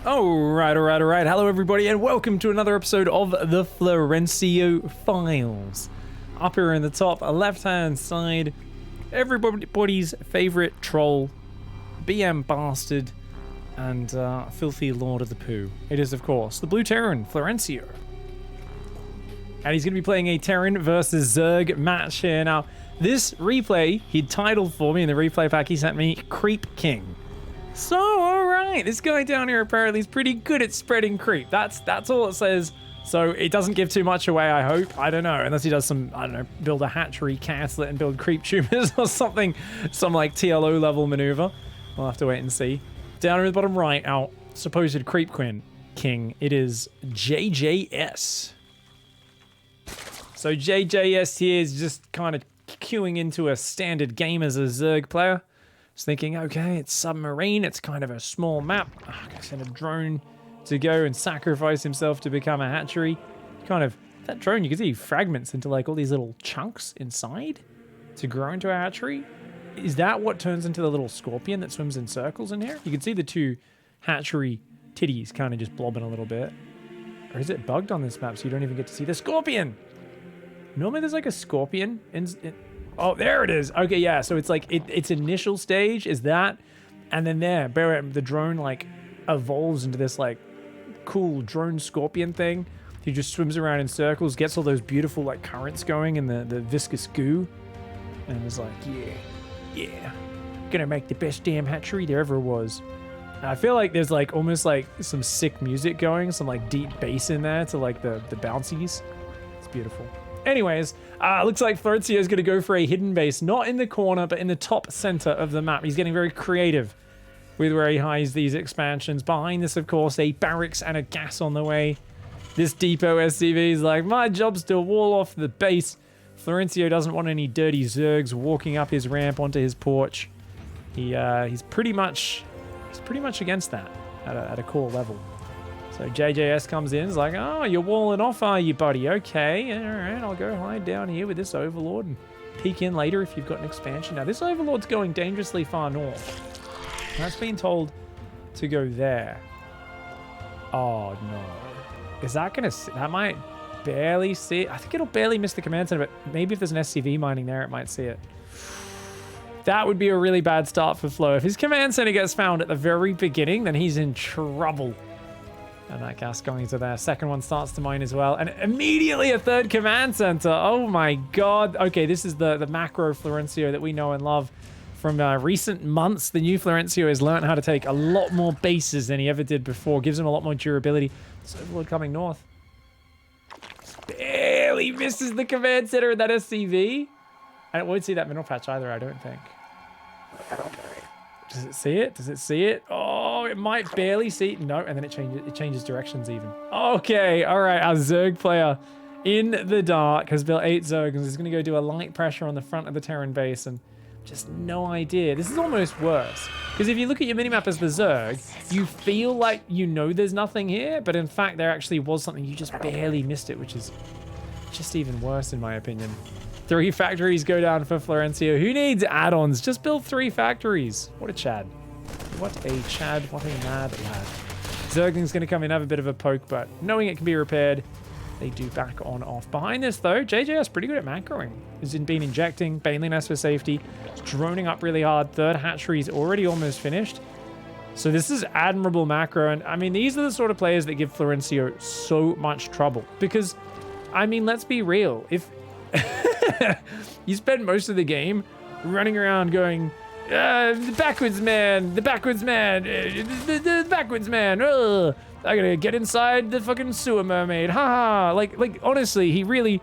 Alright. Hello everybody and welcome to another episode of the Florencio Files. Up here in the top left-hand side, everybody's favorite troll, BM bastard, and filthy Lord of the Poo. It is, of course, the Blue Terran, Florencio. And he's going to be playing a Terran versus Zerg match here. Now, this replay, he'd titled for me in the replay pack he sent me, Creep King. So, alright, this guy down here apparently is pretty good at spreading creep. That's all it says. So it doesn't give too much away, I hope. I don't know, unless he does some, I don't know, build a hatchery, cancel it, and build creep tumors or something. Some like TLO level maneuver. We'll have to wait and see. Down in the bottom right, our supposed creep king, it is JJS. So JJS here is just kind of queuing into a standard game as a Zerg player. Just thinking, okay, it's submarine, it's kind of a small map. I'm gonna send a drone to go and sacrifice himself to become a hatchery. Kind of, that drone, you can see fragments into like all these little chunks inside to grow into a hatchery. Is that what turns into the little scorpion that swims in circles in here? You can see the two hatchery titties kind of just blobbing a little bit. Or is it bugged on this map so you don't even get to see the scorpion? Normally there's like a scorpion in oh, there it is. Okay, yeah, so it's like its initial stage is that, and then the drone like evolves into this like cool drone scorpion thing. He just swims around in circles, gets all those beautiful like currents going in the viscous goo, and is like, yeah, gonna make the best damn hatchery there ever was. And I feel like there's like almost like some sick music going, some like deep bass in there to like the bouncies. It's beautiful. Anyways, looks like Florencio is going to go for a hidden base, not in the corner, but in the top center of the map. He's getting very creative with where he hides these expansions. Behind this, of course, a barracks and a gas on the way. This depot SCV is like, my job's to wall off the base. Florencio doesn't want any dirty Zergs walking up his ramp onto his porch. He's pretty much against that at a core level. So JJS comes in, is like, oh, you're walling off, are you, buddy? Okay, all right, I'll go hide down here with this Overlord and peek in later if you've got an expansion. Now, this Overlord's going dangerously far north. That's been told to go there. Oh, no. Is that going to... That might barely see it. I think it'll barely miss the command center, but maybe if there's an SCV mining there, it might see it. That would be a really bad start for Flo. If his command center gets found at the very beginning, then he's in trouble. And that gas going to there. Second one starts to mine as well. And immediately a third command center. Oh my god. Okay, this is the macro Florencio that we know and love from recent months. The new Florencio has learned how to take a lot more bases than he ever did before. Gives him a lot more durability. So Overlord coming north. Barely misses the command center in that SCV. And it won't see that mineral patch either, I don't think. Does it see it? Does it see it? Oh, it might barely see it. No, and then it changes directions even. Okay, all right. Our Zerg player in the dark has built 8 Zergs and is going to go do a light pressure on the front of the Terran base and just no idea. This is almost worse. Because if you look at your minimap as the Zerg, you feel like you know there's nothing here, but in fact there actually was something. You just barely missed it, which is just even worse in my opinion. 3 factories go down for Florencio. Who needs add-ons? Just build 3 factories. What a Chad. What a Chad. What a mad lad. Zergling's going to come in, have a bit of a poke, but knowing it can be repaired, they do back on off. Behind this, though, JJS pretty good at macroing. He's been injecting, bailing us for safety. It's droning up really hard. Third hatchery's already almost finished. So this is admirable macro. And, I mean, these are the sort of players that give Florencio so much trouble. Because, I mean, let's be real. If... you spend most of the game running around going, the backwards man, the backwards man, the backwards man. I gotta get inside the fucking sewer mermaid. Haha. Like honestly, he really,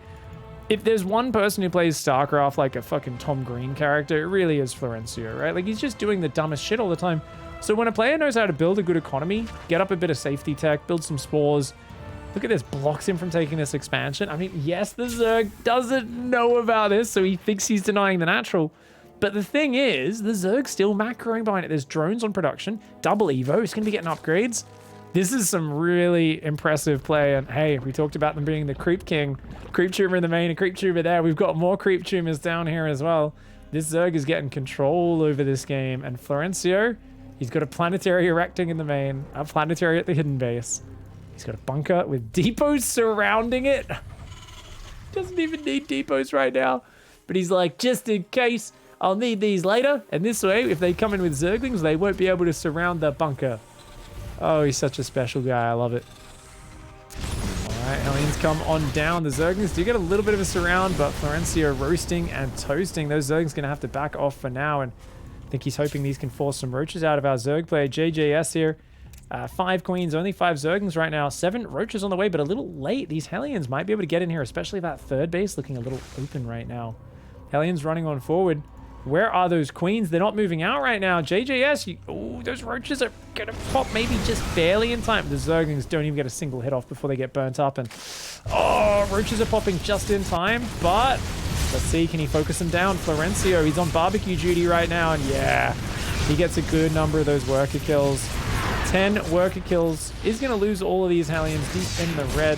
if there's one person who plays StarCraft like a fucking Tom Green character, it really is Florencio, right? Like he's just doing the dumbest shit all the time. So when a player knows how to build a good economy, get up a bit of safety tech, build some spores, look at this, blocks him from taking this expansion. I mean, yes, the Zerg doesn't know about this, so he thinks he's denying the natural. But the thing is, the Zerg's still macroing behind it. There's drones on production, double Evo, he's going to be getting upgrades. This is some really impressive play. And hey, we talked about them being the Creep King. Creep Tumor in the main and Creep Tumor there. We've got more Creep Tumors down here as well. This Zerg is getting control over this game. And Florencio He's got a planetary erecting in the main, a planetary at the hidden base. He's got a bunker with depots surrounding it. Doesn't even need depots right now. But he's like, just in case, I'll need these later. And this way, if they come in with Zerglings, they won't be able to surround the bunker. Oh, he's such a special guy. I love it. All right, aliens come on down. The Zerglings do get a little bit of a surround, but Florencio roasting and toasting. Those Zerglings going to have to back off for now. And I think he's hoping these can force some roaches out of our Zerg player. JJS here. 5 queens, only 5 Zerglings right now. 7 roaches on the way, but a little late. These Hellions might be able to get in here, especially that third base looking a little open right now. Hellions running on forward. Where are those queens? They're not moving out right now. JJS, oh, those roaches are going to pop maybe just barely in time. The Zerglings don't even get a single hit off before they get burnt up. And, oh, roaches are popping just in time. But let's see, can he focus them down? Florencio, he's on barbecue duty right now. And yeah, he gets a good number of those worker kills. 10 worker kills. Is going to lose all of these Hellions deep in the red.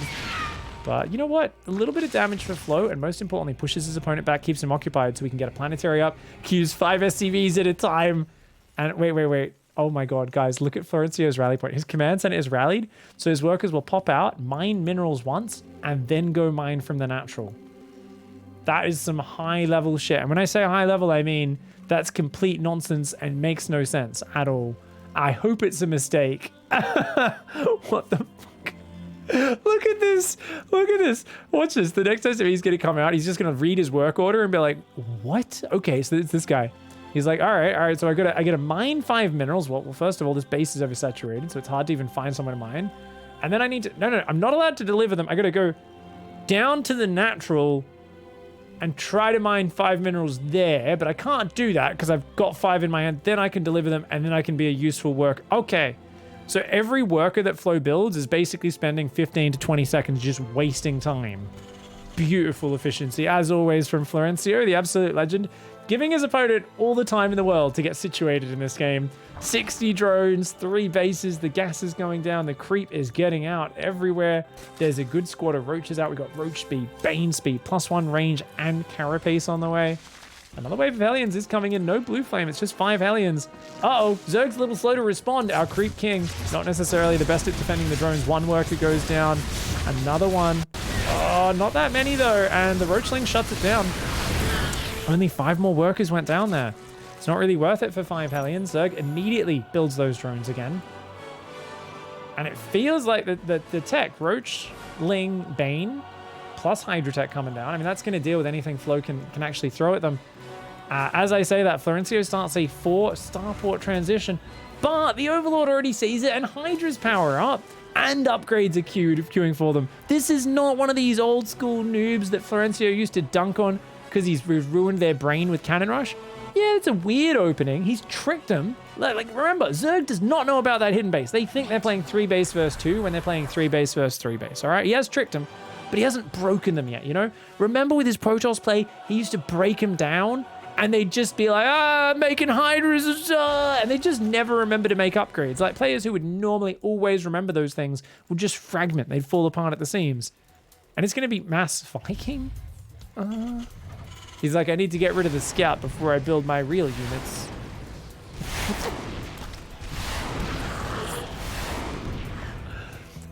But you know what? A little bit of damage for Flo, and most importantly, pushes his opponent back, keeps him occupied so we can get a planetary up, queues 5 SCVs at a time. And wait. Oh my god, guys, look at Florencio's rally point. His command center is rallied, so his workers will pop out, mine minerals once, and then go mine from the natural. That is some high-level shit. And when I say high-level, I mean that's complete nonsense and makes no sense at all. I hope it's a mistake. What the fuck? Look at this. Look at this. Watch this. The next time he's going to come out, he's just going to read his work order and be like, what? Okay, so it's this guy. He's like, all right. So I got to mine 5 minerals. Well, first of all, this base is oversaturated, so it's hard to even find someone to mine. And then I need to... No, I'm not allowed to deliver them. I got to go down to the natural and try to mine 5 minerals there, but I can't do that because I've got 5 in my hand. Then I can deliver them, and then I can be a useful worker. Okay. So every worker that Flo builds is basically spending 15 to 20 seconds just wasting time. Beautiful efficiency, as always, from Florencio, the absolute legend, giving his opponent all the time in the world to get situated in this game. 60 drones, 3 bases, the gas is going down, the creep is getting out everywhere. There's a good squad of roaches out. We've got roach speed, bane speed, +1 range, and carapace on the way. Another wave of Hellions is coming in. No blue flame. It's just 5 Hellions. Uh-oh. Zerg's a little slow to respond. Our creep king, not necessarily the best at defending the drones. 1 worker goes down. Another one. Oh, not that many, though. And the roachling shuts it down. Only 5 more workers went down there. It's not really worth it for 5 Hellions. Zerg immediately builds those drones again. And it feels like the tech, Roach, Ling, Bane, plus Hydrotech coming down. I mean, that's going to deal with anything Flo can actually throw at them. As I say that, Florencio starts a 4 starport transition, but the Overlord already sees it, and Hydra's power up, and upgrades are queuing for them. This is not one of these old school noobs that Florencio used to dunk on because he's ruined their brain with Cannon Rush. Yeah, it's a weird opening. He's tricked them. Like, remember, Zerg does not know about that hidden base. They think they're playing 3 base versus 2 when they're playing 3 base versus 3 base, all right? He has tricked them, but he hasn't broken them yet, you know? Remember with his Protoss play, he used to break them down, and they'd just be like, making Hydras, and they just never remember to make upgrades. Like, players who would normally always remember those things would just fragment. They'd fall apart at the seams. And it's going to be Mass Viking? He's like, I need to get rid of the scout before I build my real units.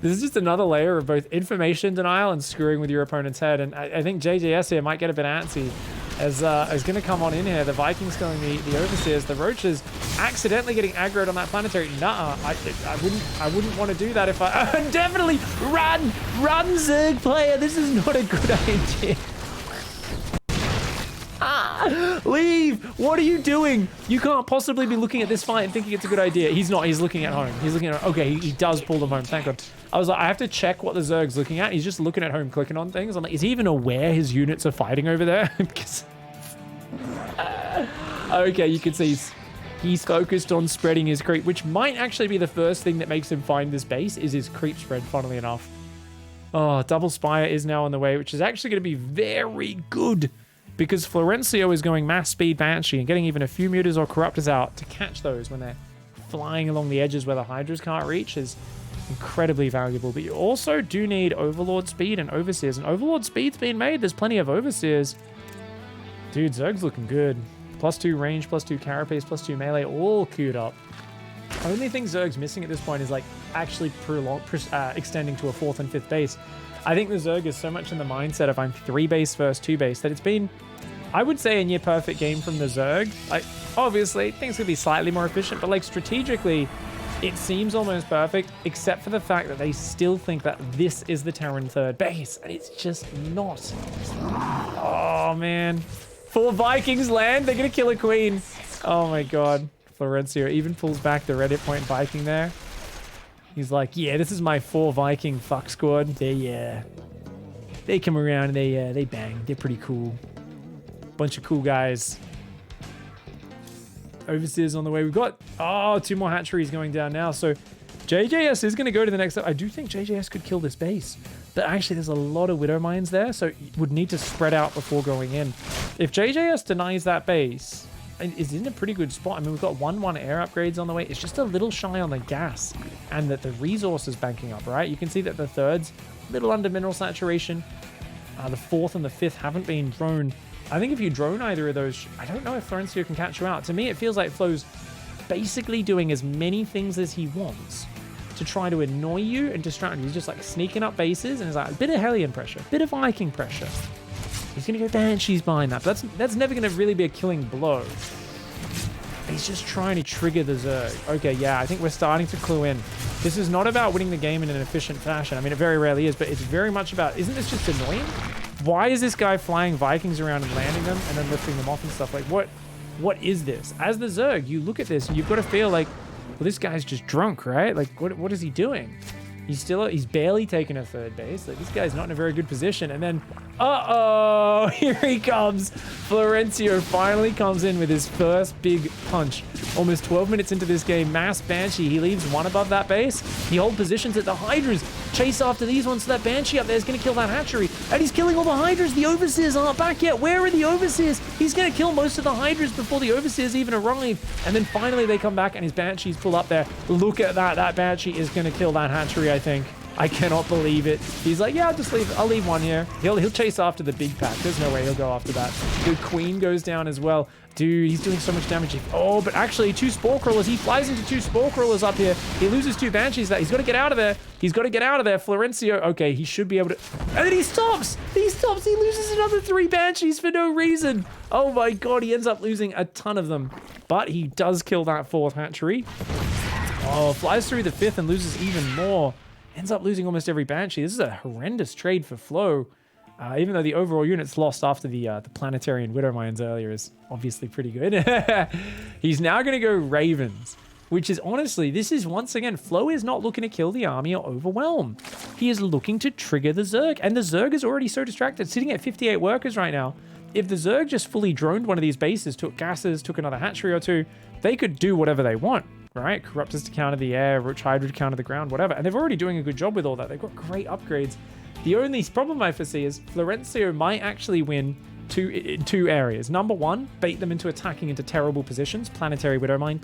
This is just another layer of both information denial and screwing with your opponent's head. And I think JJS here might get a bit antsy as is going to come on in here. The Vikings killing the Overseers. The Roaches accidentally getting aggroed on that planetary. Nuh-uh. I wouldn't want to do that if I... Definitely run, Zerg player. This is not a good idea. Leave! What are you doing? You can't possibly be looking at this fight and thinking it's a good idea. He's not. He's looking at home. He's looking at... Okay, he does pull them home. Thank God. I was like, I have to check what the Zerg's looking at. He's just looking at home, clicking on things. I'm like, is he even aware his units are fighting over there? Okay, you can see he's focused on spreading his creep, which might actually be the first thing that makes him find this base, is his creep spread, funnily enough. Oh, Double Spire is now on the way, which is actually going to be very good, because Florencio is going mass speed Banshee and getting even a few mutas or corruptors out to catch those when they're flying along the edges where the Hydras can't reach is incredibly valuable. But you also do need Overlord speed and Overseers, and Overlord speed's been made. There's plenty of Overseers. Dude, Zerg's looking good. +2 range, +2 carapace, +2 melee, all queued up. only thing Zerg's missing at this point is like actually extending to a 4th and 5th base. I think the Zerg is so much in the mindset of I'm 3 base versus 2 base that it's been, I would say, a near perfect game from the Zerg. Like, obviously, things could be slightly more efficient, but like strategically, it seems almost perfect, except for the fact that they still think that this is the Terran 3rd base, and it's just not. Oh, man. 4 Vikings land. They're going to kill a queen. Oh, my God. Florencio even pulls back the Reddit point Viking there. He's like, yeah, this is my 4 Viking fuck squad. They come around and they bang. They're pretty cool. Bunch of cool guys. Overseers on the way. We've got, 2 more hatcheries going down now. So JJS is going to go to the next. I do think JJS could kill this base. But actually, there's a lot of Widow Mines there. So you would need to spread out before going in. If JJS denies that base, is in a pretty good spot. I mean, we've got 1-1 air upgrades on the way. It's just a little shy on the gas and that the resource is banking up, right? You can see that the 3rd's a little under mineral saturation. The 4th and the 5th haven't been droned. I think if you drone either of those, I don't know if Florencio can catch you out. To me, it feels like Flo's basically doing as many things as he wants to try to annoy you and distract you. He's just like sneaking up bases and it's like a bit of Hellion pressure, a bit of Viking pressure. He's going to go Banshees behind that, but that's never going to really be a killing blow. He's just trying to trigger the Zerg. Okay, yeah, I think we're starting to clue in. This is not about winning the game in an efficient fashion. I mean, it very rarely is, but it's very much about, isn't this just annoying? Why is this guy flying Vikings around and landing them and then lifting them off and stuff? Like, what is this? As the Zerg, you look at this and you've got to feel like, well, this guy's just drunk, right? Like, what is he doing? He's barely taken a 3rd base. Like, this guy's not in a very good position. And then, uh-oh, here he comes. Florencio finally comes in with his first big punch. Almost 12 minutes into this game, mass Banshee. He leaves 1 above that base. He holds positions at the Hydras. Chase after these ones, so that Banshee up there is going to kill that hatchery. And he's killing all the Hydras. The Overseers aren't back yet. Where are the Overseers? He's going to kill most of the Hydras before the Overseers even arrive. And then finally they come back and his Banshees pull up there. Look at that. That Banshee is going to kill that hatchery, I think. I cannot believe it. He's like, yeah, I'll leave 1 here. He'll chase after the big pack. There's no way he'll go after that. The Queen goes down as well. Dude, he's doing so much damage. Oh, but actually 2 Spore Crawlers. He flies into 2 Spore Crawlers up here. He loses 2 Banshees there. He's got to get out of there. He's got to get out of there. Florencio, okay, he should be able to... And then he stops. He stops. He loses another 3 Banshees for no reason. Oh my God, he ends up losing a ton of them. But he does kill that 4th hatchery. Oh, flies through the 5th and loses even more. Ends up losing almost every Banshee. This is a horrendous trade for Flo. Even though the overall units lost after the Planetary and Widow Mines earlier is obviously pretty good. He's now going to go Ravens, which is honestly, this is once again, Flo is not looking to kill the army or overwhelm. He is looking to trigger the Zerg, and the Zerg is already so distracted, sitting at 58 workers right now. If the Zerg just fully droned one of these bases, took gases, took another hatchery or 2, they could do whatever they want. Right? Corruptors to counter the air, Roach Hydra to counter the ground, whatever. And they're already doing a good job with all that. They've got great upgrades. The only problem I foresee is Florencio might actually win in 2 areas. Number 1, bait them into attacking into terrible positions. Planetary Widow Mine.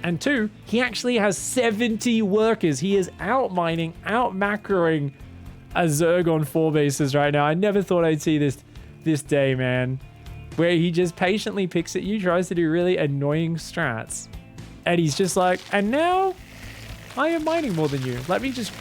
And 2, he actually has 70 workers. He is out-mining, out-macroing a Zerg on 4 bases right now. I never thought I'd see this day, man. Where he just patiently picks at you, tries to do really annoying strats. And he's just like, and now I am mining more than you. Let me just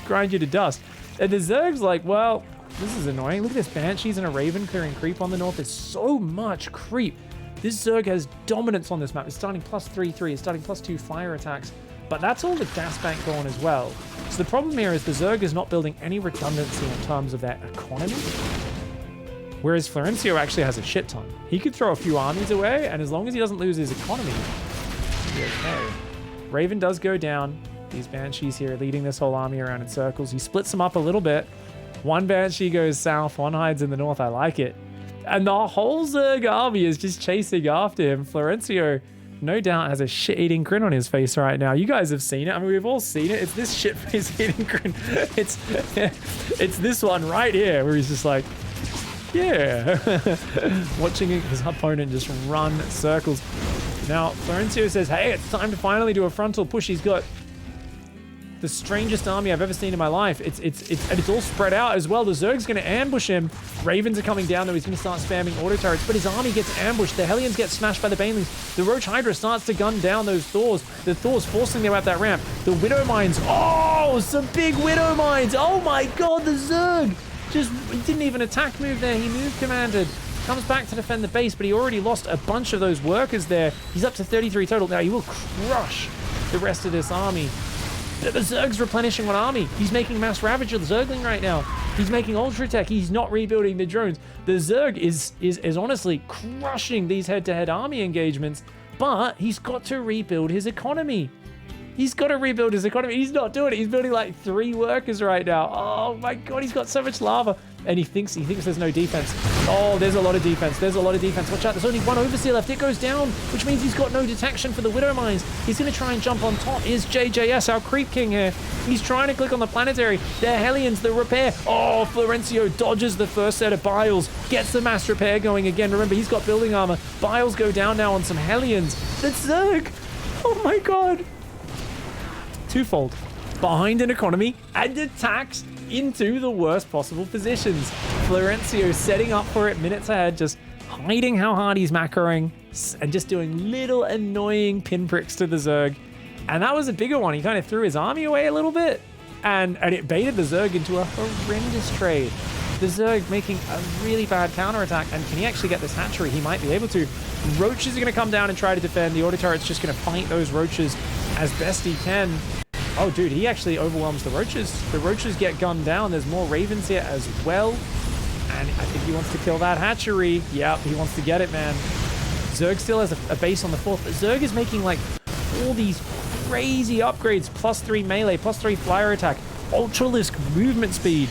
grind you to dust. And the Zerg's like, well, this is annoying. Look at this Banshees and a Raven clearing creep on the north. There's so much creep. This Zerg has dominance on this map. It's starting +3/3. It's starting +2 fire attacks. But that's all the gas bank gone as well. So the problem here is the Zerg is not building any redundancy in terms of their economy. Whereas Florencio actually has a shit ton. He could throw a few armies away, and as long as he doesn't lose his economy, okay. Raven does go down. These Banshees here leading this whole army around in circles. He splits them up a little bit. 1 Banshee goes south, 1 hides in the north. I like it. And the whole Zerg army is just chasing after him. Florencio, no doubt, has a shit-eating grin on his face right now. You guys have seen it. I mean, we've all seen it. It's this shit-face-eating grin. It's this one right here where he's just like, yeah. Watching his opponent just run circles. Now, Florencio says, hey, it's time to finally do a frontal push. He's got the strangest army I've ever seen in my life. It's all spread out as well. The Zerg's going to ambush him. Ravens are coming down, though. He's going to start spamming auto turrets, but his army gets ambushed. The Hellions get smashed by the Banelings. The Roach Hydra starts to gun down those Thors. The Thors forcing them out that ramp. The Widow Mines. Oh, some big Widow Mines. Oh my god, the Zerg just didn't even attack move there. He move commanded. Comes back to defend the base, but he already lost a bunch of those workers there. He's up to 33 total. Now he will crush the rest of this army. The Zerg's replenishing one army. He's making mass ravage of the Zergling right now. He's making Ultra Tech. He's not rebuilding the drones. The Zerg is honestly crushing these head-to-head army engagements, but he's got to rebuild his economy. He's got to rebuild his economy. He's not doing it. He's building like 3 workers right now. Oh my god, he's got so much lava. And he thinks there's no defense. Oh, there's a lot of defense. There's a lot of defense. Watch out, there's only 1 overseer left. It goes down, which means he's got no detection for the Widow Mines. He's going to try and jump on top. Is JJS, our creep king here. He's trying to click on the planetary. They're Hellions, the repair. Oh, Florencio dodges the first set of Biles. Gets the mass repair going again. Remember, he's got building armor. Biles go down now on some Hellions. The Zerg. Oh my god. Twofold. Behind an economy and attacks into the worst possible positions. Florencio setting up for it minutes ahead, just hiding how hard he's macroing and just doing little annoying pinpricks to the Zerg. And that was a bigger one. He kind of threw his army away a little bit and it baited the Zerg into a horrendous trade. The Zerg making a really bad counterattack, and can he actually get this hatchery? He might be able to. Roaches are going to come down and try to defend. The auto turret's just going to fight those roaches as best he can. Oh, dude, he actually overwhelms the roaches. The roaches get gunned down. There's more ravens here as well. And I think he wants to kill that hatchery. Yep, he wants to get it, man. Zerg still has a base on the 4th, but Zerg is making, like, all these crazy upgrades. +3 melee, +3 flyer attack, Ultralisk movement speed.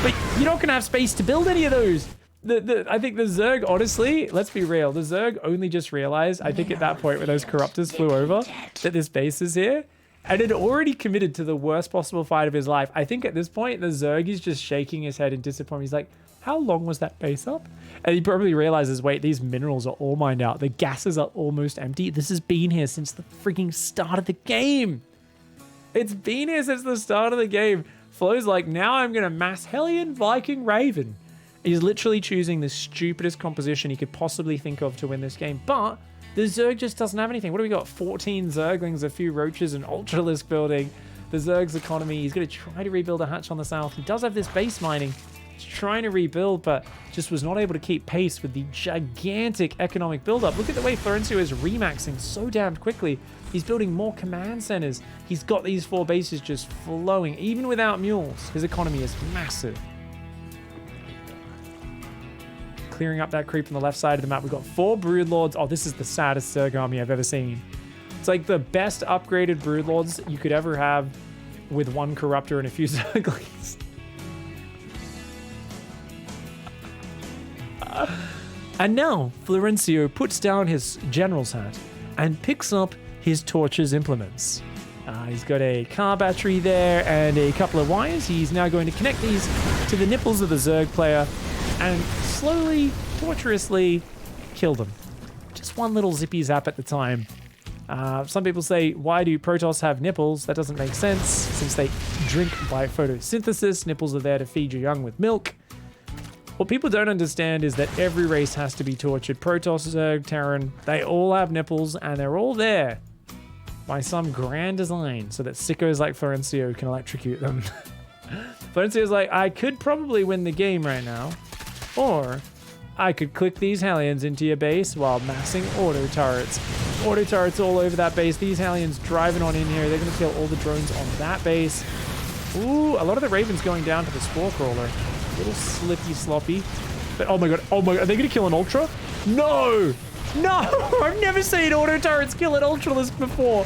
But you're not going to have space to build any of those. I think the Zerg, honestly, let's be real. The Zerg only just realized, I think at that point where those Corruptors flew over, that this base is here. And had already committed to the worst possible fight of his life. I think at this point, the Zerg is just shaking his head in disappointment. He's like, how long was that base up? And he probably realizes, wait, these minerals are all mined out. The gases are almost empty. This has been here since the freaking start of the game. It's been here since the start of the game. Flo's like, now I'm going to mass Hellion, Viking, Raven. He's literally choosing the stupidest composition he could possibly think of to win this game. But the Zerg just doesn't have anything. What do we got? 14 Zerglings, a few roaches, an Ultralisk building. The Zerg's economy, he's going to try to rebuild a hatch on the south. He does have this base mining. He's trying to rebuild, but just was not able to keep pace with the gigantic economic buildup. Look at the way Florencio is remaxing so damn quickly. He's building more command centers. He's got these 4 bases just flowing. Even without mules, his economy is massive. Clearing up that creep on the left side of the map. We've got 4 Broodlords. Oh, this is the saddest Zerg army I've ever seen. It's like the best upgraded Broodlords you could ever have with 1 Corruptor and a few Zerglings. And now, Florencio puts down his general's hat and picks up his torches implements. He's got a car battery there and a couple of wires. He's now going to connect these to the nipples of the Zerg player and slowly, tortuously kill them. Just one little zippy zap at the time. Some people say, why do Protoss have nipples? That doesn't make sense, since they drink by photosynthesis. Nipples are there to feed your young with milk. What people don't understand is that every race has to be tortured. Protoss, Zerg, Terran, they all have nipples, and they're all there by some grand design so that sickos like Florencio can electrocute them. Florencio's like, I could probably win the game right now, or I could click these Hellions into your base while massing auto turrets. Auto turrets all over that base. These Hellions driving on in here. They're going to kill all the drones on that base. Ooh, a lot of the Ravens going down to the Spore Crawler. A little slippy sloppy. But oh my god, are they going to kill an Ultra? No! No! I've never seen auto turrets kill an Ultralisk before.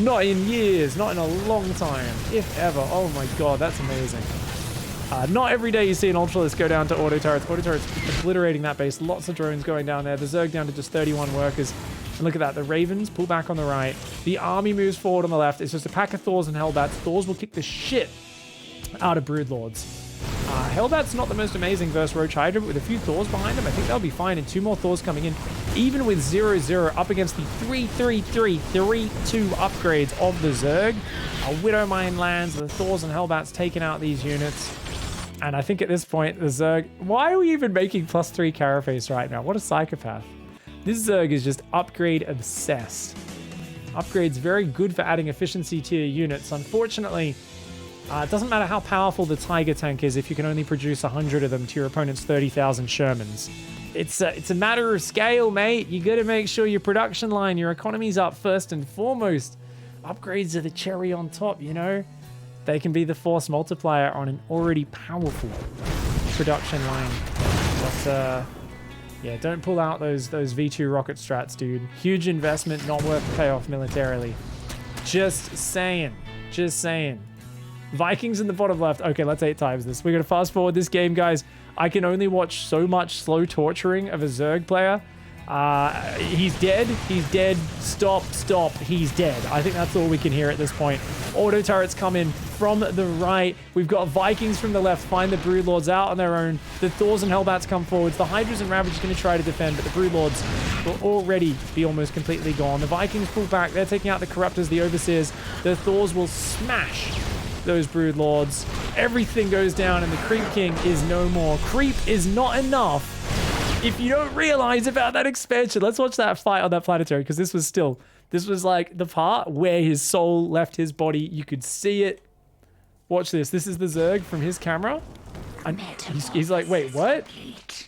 Not in years, not in a long time, if ever. Oh my god, that's amazing. Not every day you see an Ultralisk go down to auto turrets. Auto turrets obliterating that base. Lots of drones going down there. The Zerg down to just 31 workers. And look at that. The Ravens pull back on the right. The army moves forward on the left. It's just a pack of Thors and Hellbats. Thors will kick the shit out of Broodlords. Hellbat's not the most amazing versus Roach Hydra, but with a few Thors behind him, I think they'll be fine. And 2 more Thors coming in, even with 0-0 up against the 3-3-3, 3-2 upgrades of the Zerg. A Widowmine lands, the Thors and Hellbats taking out these units. And I think at this point, the Zerg... Why are we even making +3 Carapace right now? What a psychopath. This Zerg is just upgrade obsessed. Upgrade's very good for adding efficiency to your units. Unfortunately, it doesn't matter how powerful the Tiger tank is if you can only produce 100 of them to your opponent's 30,000 Shermans. It's a matter of scale, mate. You got to make sure your production line, your economy's up first and foremost. Upgrades are the cherry on top, you know? They can be the force multiplier on an already powerful production line. But, yeah, don't pull out those V2 rocket strats, dude. Huge investment, not worth the payoff militarily. Just saying. Just saying. Vikings in the bottom left. Okay, let's 8 times this. We're going to fast forward this game, guys. I can only watch so much slow torturing of a Zerg player. He's dead. He's dead. Stop. He's dead. I think that's all we can hear at this point. Auto turrets come in from the right. We've got Vikings from the left. Find the Broodlords out on their own. The Thors and Hellbats come forwards. The Hydras and Ravagers are going to try to defend, but the Broodlords will already be almost completely gone. The Vikings pull back. They're taking out the Corruptors, the Overseers. The Thors will smash those Broodlords. Everything goes down, and the Creep King is no more. Creep is not enough if you don't realize about that expansion. Let's watch that fight on that planetary, because this was like the part where his soul left his body. You could see it. Watch this. This is the Zerg from his camera. And he's like, wait, what?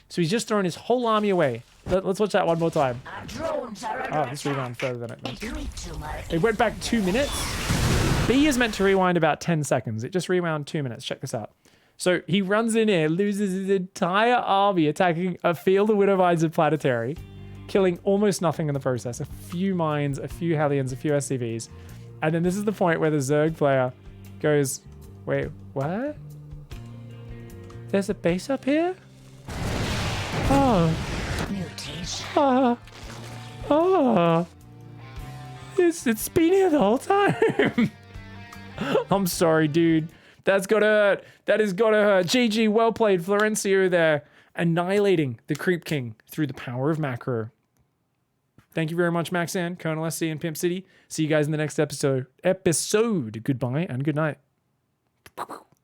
So he's just thrown his whole army away. Let's watch that one more time. Oh, this rewound further than it meant. It went back 2 minutes. B is meant to rewind about 10 seconds. It just rewound 2 minutes. Check this out. So he runs in here, loses his entire army, attacking a field of Widowmines and Planetary, killing almost nothing in the process. A few mines, a few Hellions, a few SCVs. And then this is the point where the Zerg player goes, wait, what? There's a base up here? Oh. It's been here the whole time. I'm sorry, dude. That's gotta hurt. That has gotta hurt. GG, well played, Florencio there. Annihilating the Creep King through the power of macro. Thank you very much, Maxan, Colonel SC, and Pimp City. See you guys in the next episode. Goodbye and good night.